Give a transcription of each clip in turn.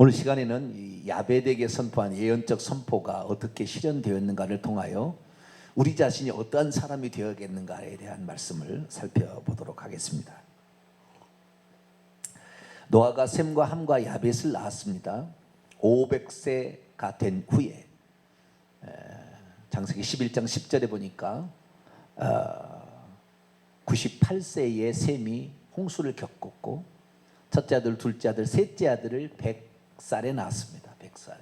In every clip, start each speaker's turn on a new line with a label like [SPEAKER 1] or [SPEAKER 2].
[SPEAKER 1] 오늘 시간에는 이 야벳에게 선포한 예언적 선포가 어떻게 실현되었는가를 통하여 우리 자신이 어떠한 사람이 되어야겠는가에 대한 말씀을 살펴보도록 하겠습니다. 노아가 셈과 함과 야벳을 낳았습니다. 500세가 된 후에 창세기 11장 10절에 보니까 98세에 셈이 홍수를 겪었고 첫째 아들, 둘째 아들, 셋째 아들을 100살에 낳았습니다. 100살에.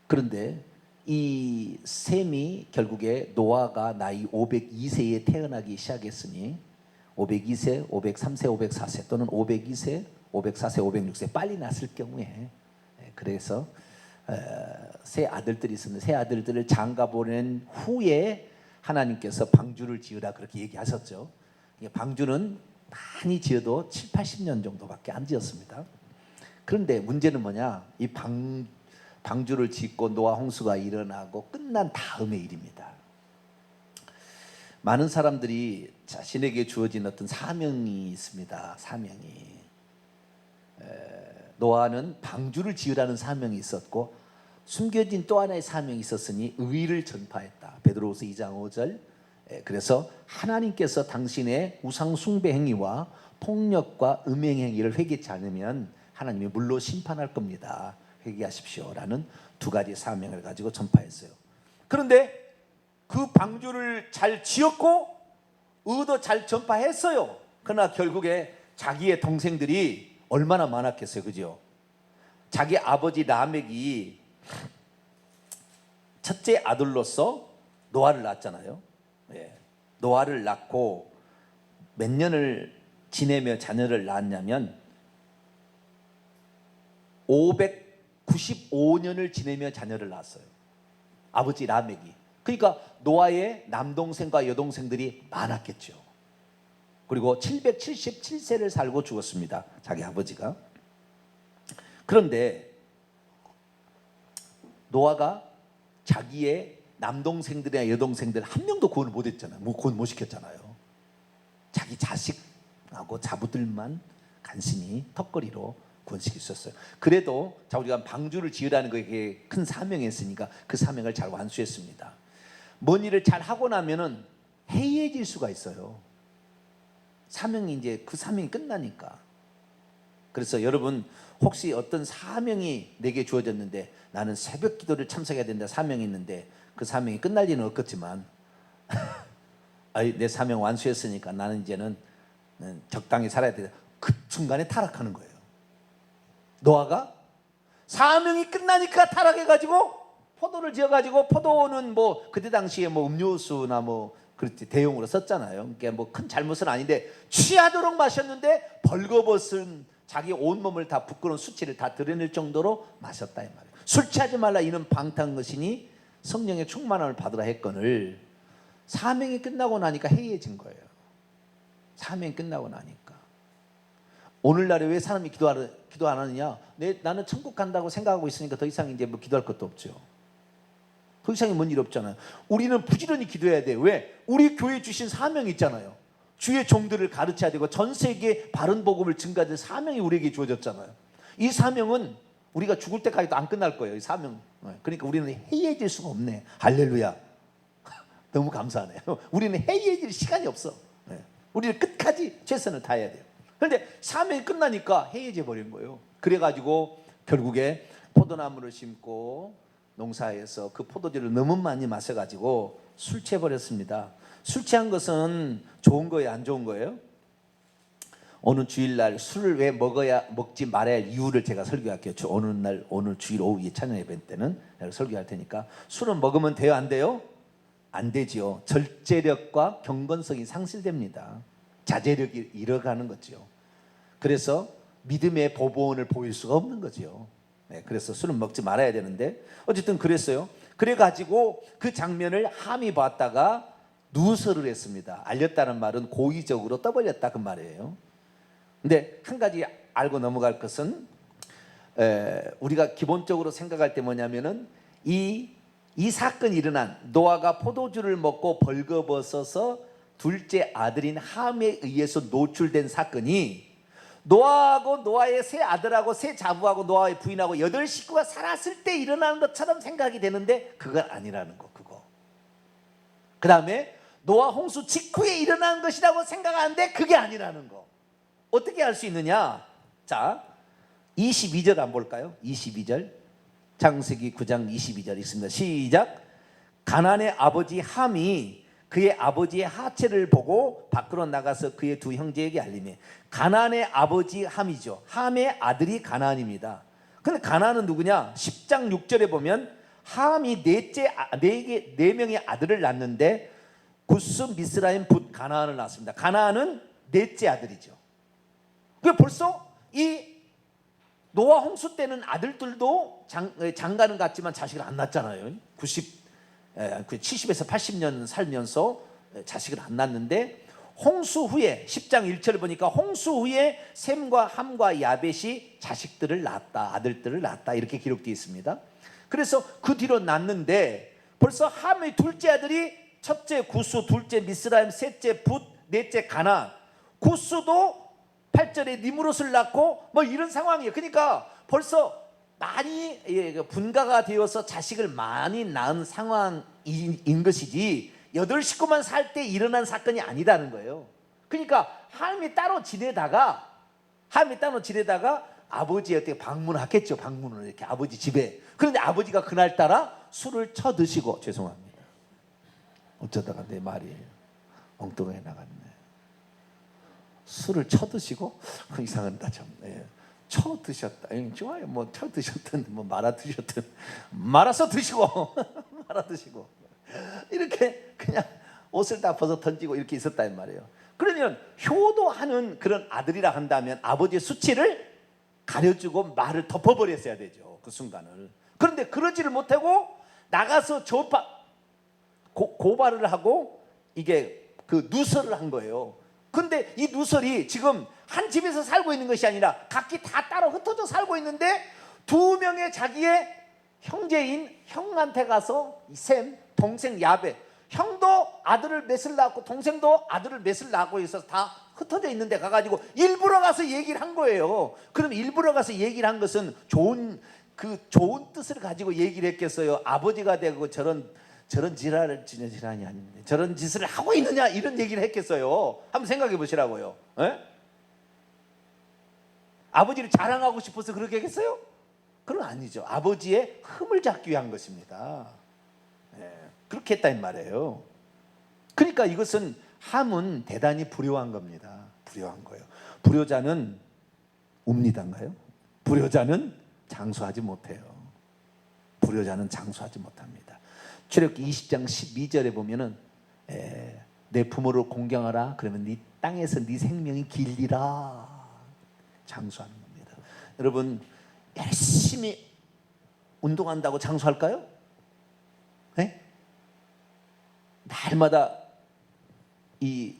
[SPEAKER 1] 그런데 이 셈이 결국에 노아가 나이 502세에 태어나기 시작했으니 502세, 503세, 504세 또는 502세, 504세, 506세 빨리 낳았을 경우에 그래서 세 아들들이 있었는데 세 아들들을 장가 보낸 후에 하나님께서 방주를 지으라 그렇게 얘기하셨죠. 방주는 많이 지어도 7, 80년 정도밖에 안 지었습니다. 그런데 문제는 뭐냐? 이 방주를 짓고 노아 홍수가 일어나고 끝난 다음의 일입니다. 많은 사람들이 자신에게 주어진 어떤 사명이 있습니다. 사명이. 노아는 방주를 지으라는 사명이 있었고 숨겨진 또 하나의 사명이 있었으니 의를 전파했다. 베드로후서 2장 5절. 그래서 하나님께서 당신의 우상 숭배 행위와 폭력과 음행 행위를 회개치 않으면 하나님이 물로 심판할 겁니다. 회개하십시오라는 두 가지 사명을 가지고 전파했어요. 그런데 그 방주를 잘 지었고 의도 잘 전파했어요. 그러나 결국에 자기의 동생들이 얼마나 많았겠어요, 그죠? 자기 아버지 라멕이 첫째 아들로서 노아를 낳았잖아요. 노아를 낳고 몇 년을 지내며 자녀를 낳았냐면 595년을 지내며 자녀를 낳았어요. 아버지 라멕이. 그러니까 노아의 남동생과 여동생들이 많았겠죠. 그리고 777세를 살고 죽었습니다. 자기 아버지가. 그런데 노아가 자기의 남동생들이나 여동생들 한 명도 구원을 못했잖아요. 구원 못 시켰잖아요. 자기 자식하고 자부들만 간신히 턱걸이로 구원시킬 수 있었어요. 그래도 우리가 방주를 지으라는 것에 큰 사명이 있으니까 그 사명을 잘 완수했습니다. 뭔 일을 잘 하고 나면은 해이해질 수가 있어요. 사명이 이제 그 사명이 끝나니까. 그래서 여러분 혹시 어떤 사명이 내게 주어졌는데 나는 새벽 기도를 참석해야 된다 사명이 있는데 그 사명이 끝날 리는 없겠지만 내 사명 완수했으니까 나는 이제는 적당히 살아야 돼. 그 순간에 타락하는 거예요. 노아가 사명이 끝나니까 타락해가지고 포도를 지어가지고 포도는 뭐 그때 당시에 뭐 음료수나 뭐 그렇지 대용으로 썼잖아요. 그러니까 뭐 큰 잘못은 아닌데 취하도록 마셨는데 벌거벗은 자기 온몸을 다 부끄러운 수치를 다 드러낼 정도로 마셨다 이 말이에요. 술 취하지 말라 이는 방탕한 것이니 성령의 충만함을 받으라 했거늘 사명이 끝나고 나니까 해이해진 거예요. 사명이 끝나고 나니까. 오늘날에 왜 사람이 기도 안 하느냐? 나는 천국 간다고 생각하고 있으니까 더 이상 이제 뭐 기도할 것도 없죠. 더 이상이 뭔 일 없잖아요. 우리는 부지런히 기도해야 돼요. 왜? 우리 교회 주신 사명이 있잖아요. 주의 종들을 가르쳐야 되고 전 세계에 바른 복음을 증가될 사명이 우리에게 주어졌잖아요. 이 사명은 우리가 죽을 때까지도 안 끝날 거예요. 이 사명. 그러니까 우리는 해이해질 수가 없네. 할렐루야. 너무 감사하네요. 우리는 해이해질 시간이 없어. 우리는 끝까지 최선을 다해야 돼요. 그런데 사명이 끝나니까 해이해져 버린 거예요. 그래가지고 결국에 포도나무를 심고 농사에서 그 포도주를 너무 많이 마셔가지고 술 취해버렸습니다. 술 취한 것은 좋은 거예요, 안 좋은 거예요? 오늘 주일날 술을 왜 먹지 말아야 할 이유를 제가 설교할게요. 오늘 주일 오후에 찬양 예배 때는 내가 설교할 테니까. 술은 먹으면 돼요, 안 돼요? 안 되지요. 절제력과 경건성이 상실됩니다. 자제력이 잃어가는 거죠. 그래서 믿음의 보본을 보일 수가 없는 거죠. 그래서 술은 먹지 말아야 되는데 어쨌든 그랬어요. 그래가지고 그 장면을 함이 봤다가 누설을 했습니다. 알렸다는 말은 고의적으로 떠벌렸다 그 말이에요. 근데 한 가지 알고 넘어갈 것은 우리가 기본적으로 생각할 때 뭐냐면은 이 사건이 일어난 노아가 포도주를 먹고 벌거벗어서 둘째 아들인 함에 의해서 노출된 사건이 노아하고 노아의 세 아들하고 세 자부하고 노아의 부인하고 8식구가 살았을 때 일어나는 것처럼 생각이 되는데 그건 아니라는 거. 그거. 그 다음에 노아 홍수 직후에 일어난 것이라고 생각하는데 그게 아니라는 거. 어떻게 알 수 있느냐? 자, 22절 한번 볼까요? 22절. 창세기 9장 22절 있습니다. 시작. 가나안의 아버지 함이 그의 아버지의 하체를 보고 밖으로 나가서 그의 두 형제에게 알리매. 가나안의 아버지 함이죠. 함의 아들이 가나안입니다. 근데 가나안은 누구냐? 10장 6절에 보면 함이 네 명의 아들을 낳는데 구스, 미스라임, 붓, 가나안을 낳았습니다. 가나안은 넷째 아들이죠. 그 벌써 이 노아 홍수 때는 아들들도 장가는 갔지만 자식을 안 낳았잖아요. 70에서 80년 살면서 자식을 안 낳았는데 홍수 후에 10장 1절을 보니까 홍수 후에 셈과 함과 야벳이 자식들을 낳았다, 아들들을 낳았다 이렇게 기록되어 있습니다. 그래서 그 뒤로 낳는데 벌써 함의 둘째 아들이 첫째 구스, 둘째 미스라임, 셋째 붓, 넷째 가나안. 구스도 8절에 니므롯을 낳고 뭐 이런 상황이에요. 그러니까 벌써 많이 분가가 되어서 자식을 많이 낳은 상황인 것이지 8식구만 살 때 일어난 사건이 아니다는 거예요. 그러니까 함이 따로 지내다가 아버지한테 방문하겠죠. 방문을 이렇게 아버지 집에. 그런데 아버지가 그날따라 술을 쳐드시고, 죄송합니다, 어쩌다가 내 말이 엉뚱하게 나갔네. 술을 쳐드시고 이상하다 참. 쳐드셨다. 좋아요. 뭐 쳐드셨든 뭐 말아 드셨든 말아서 드시고 말아 드시고 이렇게 그냥 옷을 다 벗어 던지고 이렇게 있었단 말이에요. 그러면 효도하는 그런 아들이라 한다면 아버지의 수치를 가려주고 말을 덮어버렸어야 되죠. 그 순간을. 그런데 그러지를 못하고 나가서 고발을 하고 이게 그 누설을 한 거예요. 근데 이 누설이 지금 한 집에서 살고 있는 것이 아니라 각기 다 따로 흩어져 살고 있는데 두 명의 자기의 형제인 형한테 가서 셈, 동생 야벳, 형도 아들을 넷을 낳았고 동생도 아들을 넷을 낳고 있어서 다 흩어져 있는데 가가지고 일부러 가서 얘기를 한 거예요. 그럼 일부러 가서 얘기를 한 것은 좋은 뜻을 가지고 얘기를 했겠어요? 아버지가 되고 저런 지랄이 아닌데 저런 짓을 하고 있느냐 이런 얘기를 했겠어요? 한번 생각해 보시라고요. 아버지를 자랑하고 싶어서 그렇게 했겠어요? 그건 아니죠. 아버지의 흠을 잡기 위한 것입니다. 그렇게 했다는 말이에요. 그러니까 이것은 함은 대단히 불효한 겁니다. 불효한 거예요. 불효자는 웁니다인가요? 불효자는 장수하지 못해요. 불효자는 장수하지 못합니다. 출애굽기 20장 12절에 보면은 내 부모를 공경하라. 그러면 네 땅에서 네 생명이 길리라. 장수하는 겁니다. 여러분 열심히 운동한다고 장수할까요? 네? 날마다 이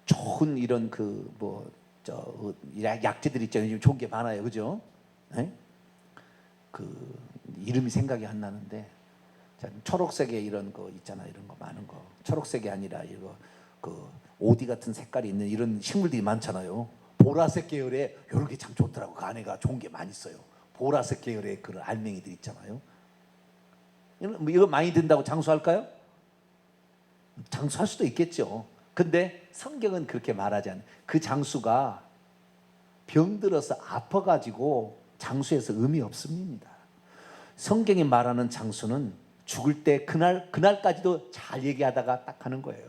[SPEAKER 1] 좋은 이런 약재들 있잖아요. 좋은 게 많아요, 그죠? 네? 그 이름이 생각이 안 나는데 초록색의 이런 거 있잖아요. 이런 거 많은 거. 초록색이 아니라 이거 그 오디 같은 색깔이 있는 이런 식물들이 많잖아요. 보라색 계열의 이런 게 참 좋더라고. 그 안에가 좋은 게 많이 있어요. 보라색 계열의 그런 알맹이들 있잖아요. 이거 많이 든다고 장수할까요? 장수할 수도 있겠죠. 근데 성경은 그렇게 말하지 않아요. 그 장수가 병들어서 아파가지고 장수해서 의미 없습니다. 성경이 말하는 장수는 죽을 때 그날까지도 잘 얘기하다가 딱 하는 거예요.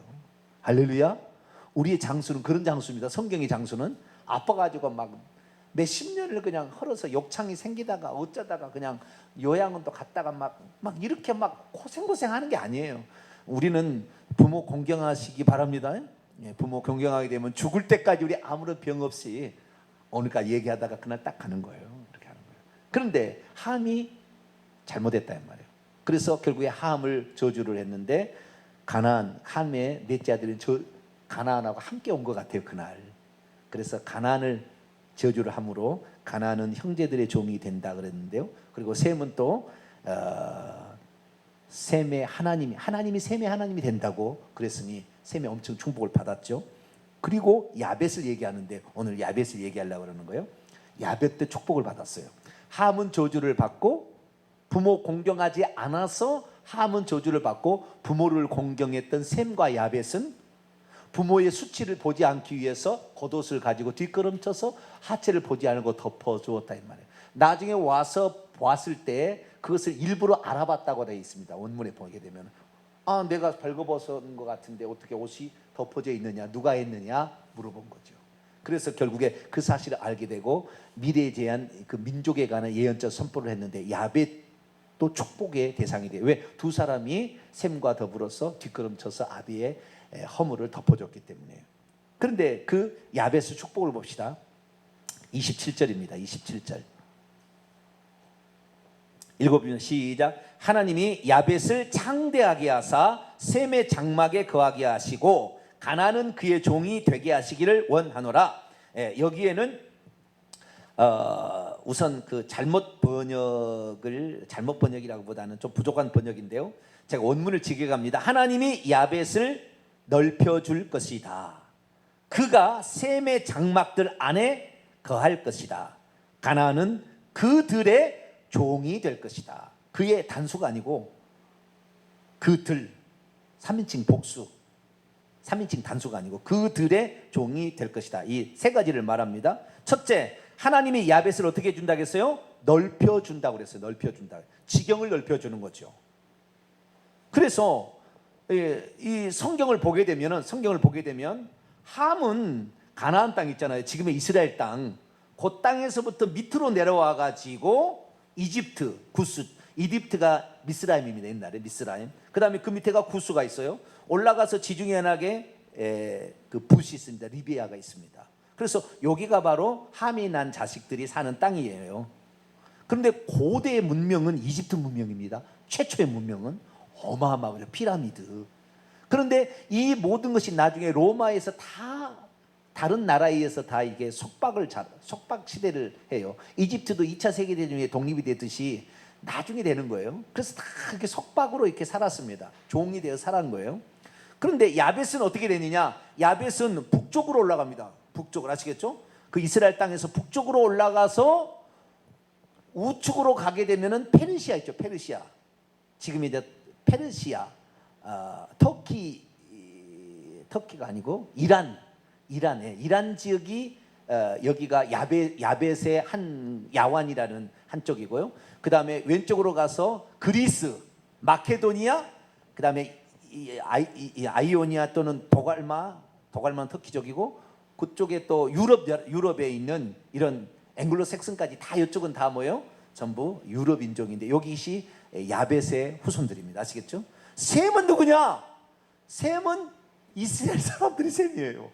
[SPEAKER 1] 할렐루야. 우리의 장수는 그런 장수입니다. 성경의 장수는 아파가지고 막 몇십 년을 그냥 헐어서 욕창이 생기다가 어쩌다가 그냥 요양원도 갔다가 막 이렇게 막 고생하는 게 아니에요. 우리는 부모 공경하시기 바랍니다. 부모 공경하게 되면 죽을 때까지 우리 아무런 병 없이 오늘까지 얘기하다가 그날 딱 가는 거예요. 이렇게 하는 거예요. 그런데 함이 잘못했다는 말이에요. 그래서 결국에 함을 저주를 했는데 함의 넷째 아들은 가나안하고 함께 온 것 같아요. 그날. 그래서 가나안을 저주를 함으로 가나안은 형제들의 종이 된다 그랬는데요. 그리고 셈은 또 셈의 하나님이 셈의 하나님이 된다고 그랬으니 셈이 엄청 축복을 받았죠. 그리고 야벳을 얘기하는데 오늘 야벳을 얘기하려고 그러는 거예요. 야벳 때 축복을 받았어요. 함은 저주를 받고 부모 공경하지 않아서 함은 저주를 받고 부모를 공경했던 셈과 야벳은 부모의 수치를 보지 않기 위해서 겉옷을 가지고 뒷걸음쳐서 하체를 보지 않고 덮어주었다 이 말이에요. 나중에 와서 보았을 때 그것을 일부러 알아봤다고 되어 있습니다. 원문에 보게 되면 내가 벌거벗은 것 같은데 어떻게 옷이 덮어져 있느냐, 누가 했느냐 물어본 거죠. 그래서 결국에 그 사실을 알게 되고 미래에 대한 그 민족에 관한 예언적 선포를 했는데 야벳도 축복의 대상이 돼요. 왜? 두 사람이 셈과 더불어서 뒷걸음쳐서 아비의 허물을 덮어줬기 때문에요. 그런데 그 야벳의 축복을 봅시다. 27절입니다. 27절 읽어보면 시작. 하나님이 야벳을 창대하게 하사 셈의 장막에 거하게 하시고 가나안은 그의 종이 되게 하시기를 원하노라. 여기에는 우선 그 잘못 번역이라고보다는 좀 부족한 번역인데요. 제가 원문을 직역합니다. 하나님이 야벳을 넓혀줄 것이다. 그가 셈의 장막들 안에 거할 것이다. 가나안은 그들의 종이 될 것이다. 그의 단수가 아니고 그들 3인칭 복수 3인칭 단수가 아니고 그들의 종이 될 것이다. 이 세 가지를 말합니다. 첫째, 하나님이 야벳을 어떻게 준다고 했어요? 넓혀준다고 그랬어요. 넓혀준다. 지경을 넓혀주는 거죠. 그래서 이 성경을 보게 되면 함은 가나안 땅 있잖아요. 지금의 이스라엘 땅. 그 땅에서부터 밑으로 내려와 가지고 이집트, 구스, 이집트가 미스라임입니다. 옛날에 미스라임. 그 다음에 그 밑에가 구스가 있어요. 올라가서 지중해 연합에 그 붓이 있습니다. 리비아가 있습니다. 그래서 여기가 바로 함이 난 자식들이 사는 땅이에요. 그런데 고대의 문명은 이집트 문명입니다. 최초의 문명은 어마어마하죠. 피라미드. 그런데 이 모든 것이 나중에 로마에서 다 다른 나라에 의해서 다 이게 속박 시대를 해요. 이집트도 2차 세계대전에 독립이 되듯이 나중에 되는 거예요. 그래서 다 이렇게 속박으로 이렇게 살았습니다. 종이 되어 살았는 거예요. 그런데 야벳은 어떻게 되느냐? 야벳은 북쪽으로 올라갑니다. 북쪽으로 아시겠죠? 그 이스라엘 땅에서 북쪽으로 올라가서 우측으로 가게 되면은 페르시아 있죠. 페르시아. 지금 이제 페르시아, 터키가 아니고 이란 지역이 여기가 야벳의 한 야완이라는 한쪽이고요. 그 다음에 왼쪽으로 가서 그리스, 마케도니아, 그 다음에 아이오니아 또는 도갈마는 터키 쪽이고 그쪽에 또 유럽에 있는 이런 앵글로색슨까지 다 이쪽은 다 뭐예요? 전부 유럽 인종인데 여기시 야벳의 후손들입니다. 아시겠죠? 셈은 누구냐? 셈은 이스라엘 사람들이 셈이에요.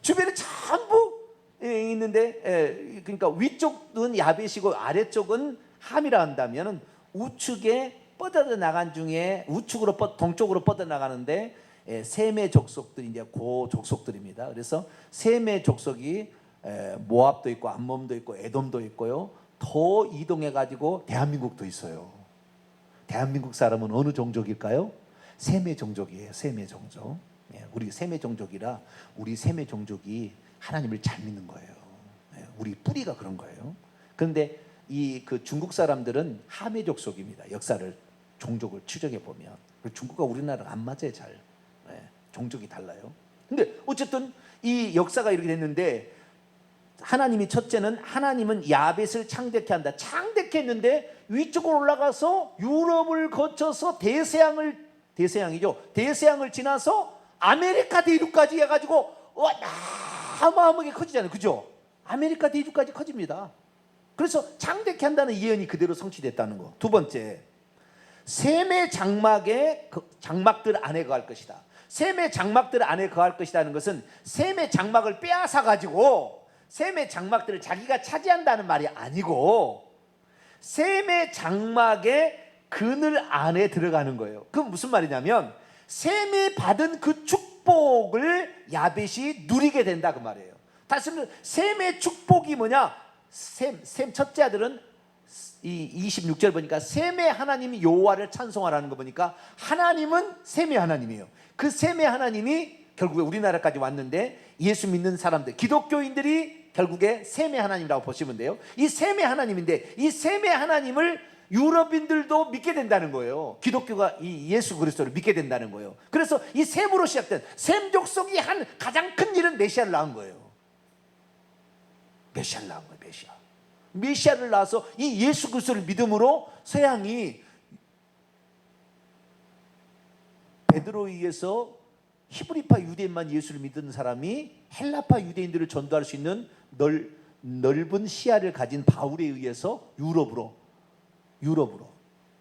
[SPEAKER 1] 주변에 전부 있는데 그러니까 위쪽은 야벳이고 아래쪽은 함이라 한다면 우측에 뻗어 나간 중에 우측으로 동쪽으로 뻗어 나가는데 셈의 족속들이 이제 고 족속들입니다. 그래서 셈의 족속이 모압도 있고 암몬도 있고 에돔도 있고요. 더 이동해 가지고 대한민국도 있어요. 대한민국 사람은 어느 종족일까요? 셈의 종족이에요. 셈의 종족. 우리 셈의 종족이라 우리 셈의 종족이 하나님을 잘 믿는 거예요. 우리 뿌리가 그런 거예요. 그런데 이 그 중국 사람들은 함의 족속입니다. 역사를 종족을 추적해 보면 중국과 우리나라가 안 맞아요. 잘 종족이 달라요. 근데 어쨌든 이 역사가 이렇게 됐는데 하나님이 첫째는 하나님은 야벳을 창대케 한다. 창대케 했는데 위쪽으로 올라가서 유럽을 거쳐서 대서양을 지나서 아메리카 대륙까지 해가지고 어마어마하게 커지잖아요. 그죠? 아메리카 대륙까지 커집니다. 그래서 창대케 한다는 예언이 그대로 성취됐다는 거. 두 번째, 셈의 장막들 안에 거할 것이다. 셈의 장막들 안에 거할 것이라는 것은 셈의 장막을 빼앗아 가지고 셈의 장막들을 자기가 차지한다는 말이 아니고 셈의 장막의 그늘 안에 들어가는 거예요. 그건 무슨 말이냐면 셈이 받은 그 축복을 야벳이 누리게 된다 그 말이에요. 다시 말해서 셈의 축복이 뭐냐? 셈 첫째 아들은 이 26절 보니까 셈의 하나님이 여호와를 찬송하라는 거 보니까 하나님은 셈의 하나님이에요. 그 셈의 하나님이 결국에 우리나라까지 왔는데 예수 믿는 사람들, 기독교인들이 결국에 셈의 하나님이라고 보시면 돼요. 이 셈의 하나님인데 이 셈의 하나님을 유럽인들도 믿게 된다는 거예요. 기독교가 이 예수 그리스도를 믿게 된다는 거예요. 그래서 이 셈으로 시작된 셈 족속이 한 가장 큰 일은 메시아를 낳은 거예요. 메시아를 낳은 거예요. 메시아를 낳아서 이 예수 그리스도를 믿음으로 서양이 베드로에 의해서 히브리파 유대인만 예수를 믿는 사람이 헬라파 유대인들을 전도할 수 있는 넓은 시야를 가진 바울에 의해서 유럽으로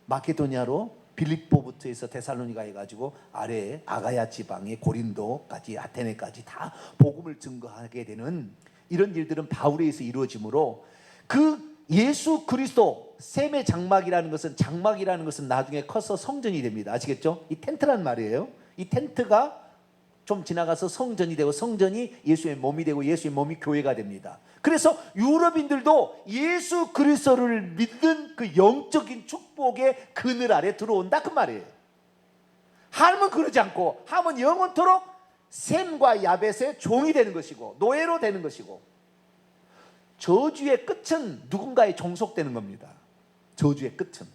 [SPEAKER 1] 마케도니아로 빌립보부터 해서 데살로니가 해가지고 아래에 아가야 지방에 고린도까지 아테네까지 다 복음을 증거하게 되는 이런 일들은 바울에 의해서 이루어지므로 그 예수 그리스도 셈의 장막이라는 것은 나중에 커서 성전이 됩니다. 아시겠죠? 이 텐트란 말이에요. 이 텐트가 좀 지나가서 성전이 되고 성전이 예수의 몸이 되고 예수의 몸이 교회가 됩니다. 그래서 유럽인들도 예수 그리스도를 믿는 그 영적인 축복의 그늘 아래 들어온다 그 말이에요. 함은 그러지 않고 함은 영원토록 셈과 야벳의 종이 되는 것이고 노예로 되는 것이고 저주의 끝은 누군가에 종속되는 겁니다. 저주의 끝은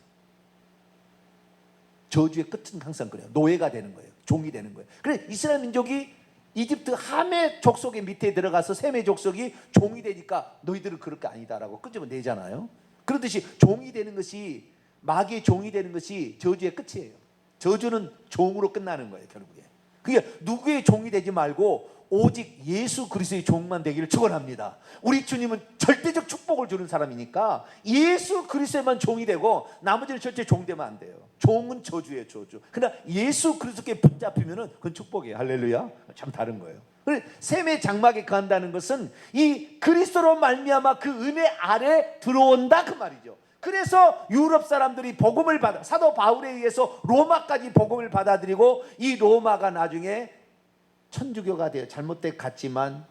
[SPEAKER 1] 항상 그래요. 노예가 되는 거예요. 종이 되는 거예요. 그래서 이스라엘 민족이 이집트 함의 족속의 밑에 들어가서 셈의 족속이 종이 되니까 너희들은 그럴 게 아니다라고 끄집어내잖아요. 그렇듯이 종이 되는 것이 마귀의 종이 되는 것이 저주의 끝이에요. 저주는 종으로 끝나는 거예요. 결국에 그게 누구의 종이 되지 말고 오직 예수 그리스도의 종만 되기를 축원합니다. 우리 주님은 절대적 축복을 주는 사람이니까 예수 그리스도에만 종이 되고 나머지는 절대 종되면 안 돼요. 종은 저주예요. 저주. 그러나 예수 그리스도께 붙잡히면은 그건 축복이에요. 할렐루야. 참 다른 거예요. 셈의 장막에 거한다는 것은 이 그리스도로 말미암아 그 은혜 아래 들어온다 그 말이죠. 그래서 유럽 사람들이 복음을 받아 사도 바울에 의해서 로마까지 복음을 받아들이고 이 로마가 나중에 천주교가 되어 잘못돼 갔지만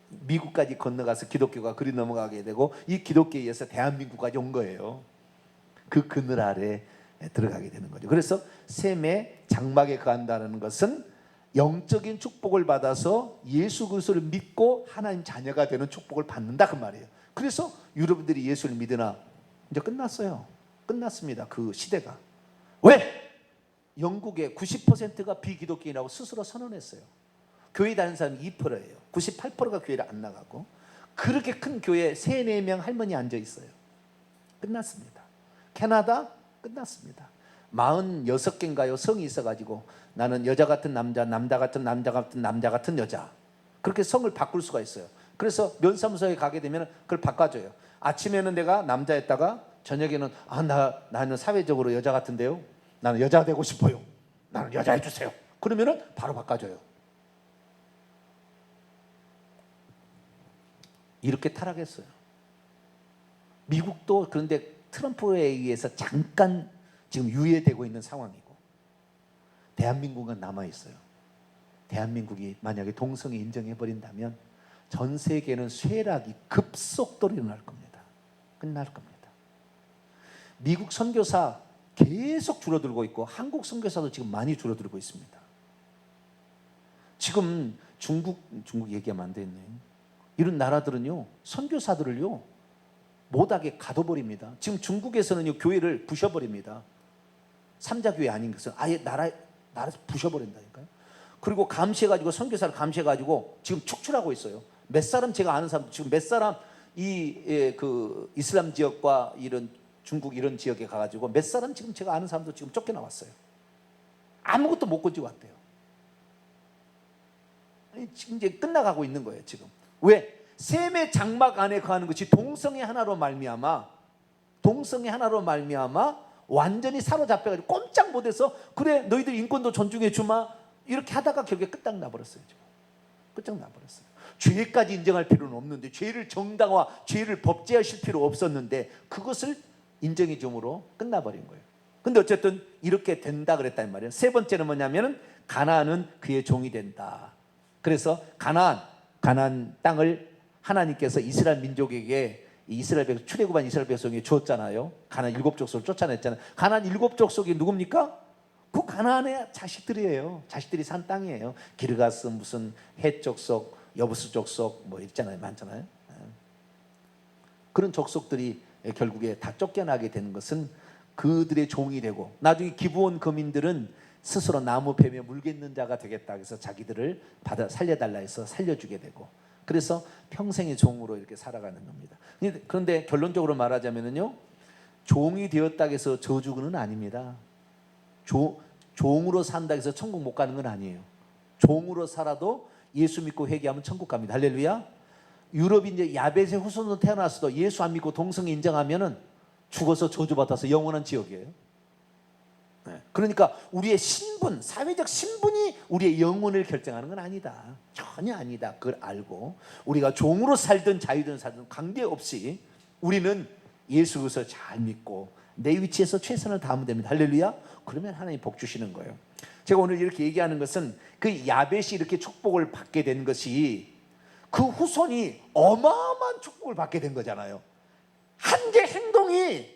[SPEAKER 1] 미국까지 건너가서 기독교가 그리 넘어가게 되고 이 기독교에 의해서 대한민국까지 온 거예요. 그 그늘 아래 들어가게 되는 거죠. 그래서 셈의 장막에 거한다는 것은 영적인 축복을 받아서 예수 그리스도를 믿고 하나님 자녀가 되는 축복을 받는다 그 말이에요. 그래서 여러분들이 예수를 믿으나 이제 끝났어요. 끝났습니다. 그 시대가. 왜? 영국의 90%가 비기독교인이라고 스스로 선언했어요. 교회 다니는 사람이 2%예요. 98%가 교회를 안 나가고 그렇게 큰 교회에 3, 4명 할머니 앉아 있어요. 끝났습니다. 캐나다 끝났습니다. 46개인가요? 성이 있어가지고 나는 여자 같은 남자, 남자 같은 남자 같은 남자 같은 여자 그렇게 성을 바꿀 수가 있어요. 그래서 면사무소에 가게 되면 그걸 바꿔줘요. 아침에는 내가 남자였다가 저녁에는 나는 사회적으로 여자 같은데요. 나는 여자 되고 싶어요. 나는 여자 해주세요. 그러면은 바로 바꿔줘요. 이렇게 타락했어요. 미국도 그런데 트럼프에 의해서 잠깐 지금 유예되고 있는 상황이고 대한민국은 남아있어요. 대한민국이 만약에 동성애 인정해버린다면 전 세계는 쇠락이 급속도로 일어날 겁니다. 끝날 겁니다. 미국 선교사 계속 줄어들고 있고 한국 선교사도 지금 많이 줄어들고 있습니다. 지금 중국 얘기하면 안 되겠네요. 이런 나라들은요 선교사들을요 못하게 가둬버립니다. 지금 중국에서는요 교회를 부셔버립니다. 삼자교회 아닌 것은 아예 나라에서 부셔버린다니까요. 그리고 감시해가지고 선교사를 감시해가지고 지금 축출하고 있어요. 몇 사람 제가 아는 사람 지금 몇 사람 그 이슬람 지역과 이런 중국 이런 지역에 가가지고 몇 사람 지금 제가 아는 사람도 지금 쫓겨나왔어요. 아무것도 못 건지고 왔대요. 지금 이제 끝나가고 있는 거예요. 지금 왜? 셈의 장막 안에 거하는 것이 동성애 하나로 말미암아 완전히 사로잡혀가지고 꼼짝 못해서 그래 너희들 인권도 존중해 주마 이렇게 하다가 결국에 끝장 나버렸어요. 지금 끝장 나버렸어요. 죄까지 인정할 필요는 없는데 죄를 정당화 죄를 법제하실 필요 없었는데 그것을 인정해 줌으로 끝나버린 거예요. 근데 어쨌든 이렇게 된다 그랬단 말이에요. 세 번째는 뭐냐면은 가나안은 그의 종이 된다. 그래서 가나안 땅을 하나님께서 이스라엘 민족에게 이스라엘 출애굽한 이스라엘 백성에게 주었잖아요. 가나안 7족속을 쫓아냈잖아요. 가나안 7족속이 누굽니까? 그 가나안의 자식들이에요. 자식들이 산 땅이에요. 기르가스 무슨 헷 족속, 여부스 족속 뭐 있잖아요, 많잖아요. 그런 족속들이 결국에 다 쫓겨나게 되는 것은 그들의 종이 되고, 나중에 기브온 거민들은 스스로 나무 뱀에 물겠는 자가 되겠다 그래서 자기들을 받아 살려달라 해서 살려주게 되고, 그래서 평생의 종으로 이렇게 살아가는 겁니다. 그런데 결론적으로 말하자면요, 종이 되었다 해서 저주는 아닙니다. 종으로 산다 해서 천국 못 가는 건 아니에요. 종으로 살아도 예수 믿고 회개하면 천국 갑니다. 할렐루야. 유럽이 이제 야벳의 후손으로 태어났어도 예수 안 믿고 동성 인정하면은 죽어서 저주받아서 영원한 지옥이에요. 그러니까 우리의 신분, 사회적 신분이 우리의 영혼을 결정하는 건 아니다. 전혀 아니다. 그걸 알고 우리가 종으로 살든 자유든 살든 관계없이 우리는 예수 그리스도를 잘 믿고 내 위치에서 최선을 다하면 됩니다. 할렐루야. 그러면 하나님 복 주시는 거예요. 제가 오늘 이렇게 얘기하는 것은 그 야벳이 이렇게 축복을 받게 된 것이 그 후손이 어마어마한 축복을 받게 된 거잖아요. 한 개 행동이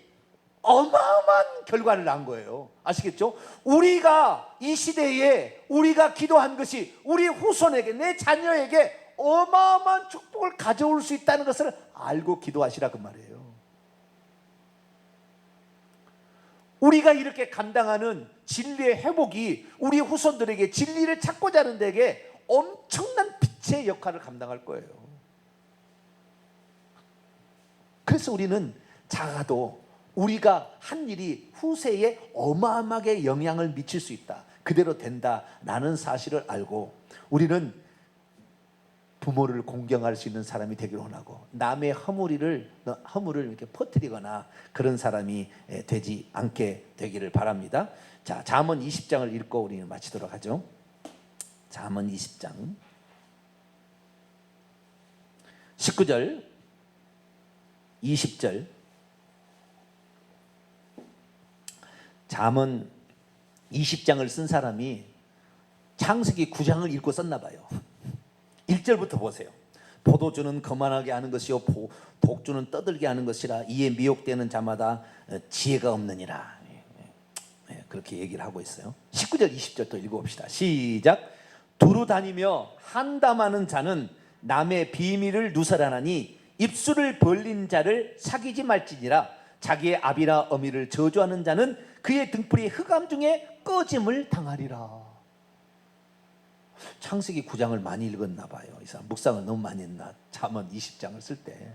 [SPEAKER 1] 어마어마한 결과를 낳은 거예요. 아시겠죠? 우리가 이 시대에 우리가 기도한 것이 우리 후손에게, 내 자녀에게 어마어마한 축복을 가져올 수 있다는 것을 알고 기도하시라 그 말이에요. 우리가 이렇게 감당하는 진리의 회복이 우리 후손들에게 진리를 찾고자 하는 데에 엄청난 빛의 역할을 감당할 거예요. 그래서 우리는 작아도 우리가 한 일이 후세에 어마어마하게 영향을 미칠 수 있다, 그대로 된다라는 사실을 알고 우리는 부모를 공경할 수 있는 사람이 되기를 원하고, 남의 허물을 이렇게 퍼뜨리거나 그런 사람이 되지 않게 되기를 바랍니다. 자, 잠언 20장을 읽고 우리는 마치도록 하죠. 잠언 20장 19절 20절. 잠언 20장을 쓴 사람이 창세기 9장을 읽고 썼나 봐요. 1절부터 보세요. 포도주는 거만하게 하는 것이요 독주는 떠들게 하는 것이라, 이에 미혹되는 자마다 지혜가 없느니라. 그렇게 얘기를 하고 있어요. 19절 20절 또 읽어봅시다. 시작. 두루 다니며 한담하는 자는 남의 비밀을 누설하나니 입술을 벌린 자를 사귀지 말지니라. 자기의 아비나 어미를 저주하는 자는 그의 등불이 흑암 중에 꺼짐을 당하리라. 창세기 9장을 많이 읽었나 봐요. 이 사람 묵상을 너무 많이 했나. 잠언 20장을 쓸 때.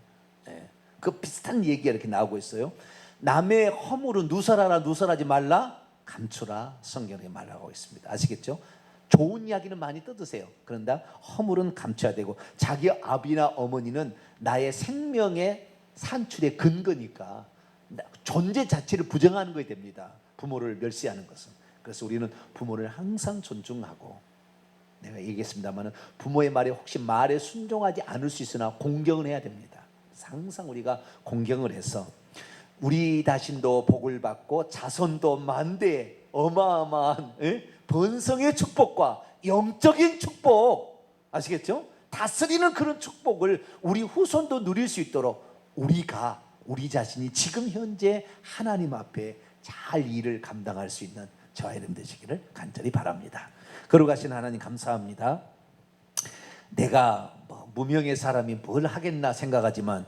[SPEAKER 1] 그 비슷한 얘기가 이렇게 나오고 있어요. 남의 허물은 누설하라, 누설하지 말라, 감추라, 성경에 말하고 있습니다. 아시겠죠? 좋은 이야기는 많이 떠드세요. 그런데 허물은 감춰야 되고, 자기 아비나 어머니는 나의 생명의 산출의 근거니까 존재 자체를 부정하는 것이 됩니다. 부모를 멸시하는 것은. 그래서 우리는 부모를 항상 존중하고, 내가 얘기했습니다만 부모의 말에 혹시 말에 순종하지 않을 수 있으나 공경을 해야 됩니다. 항상 우리가 공경을 해서 우리 자신도 복을 받고 자손도 만대의 어마어마한 번성의 축복과 영적인 축복, 아시겠죠? 다스리는 그런 축복을 우리 후손도 누릴 수 있도록 우리 자신이 지금 현재 하나님 앞에 잘 일을 감당할 수 있는 저와 여러분 되시기를 간절히 바랍니다. 거룩하신 하나님 감사합니다. 내가 무명의 사람이 뭘 하겠나 생각하지만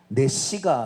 [SPEAKER 1] 내 씨가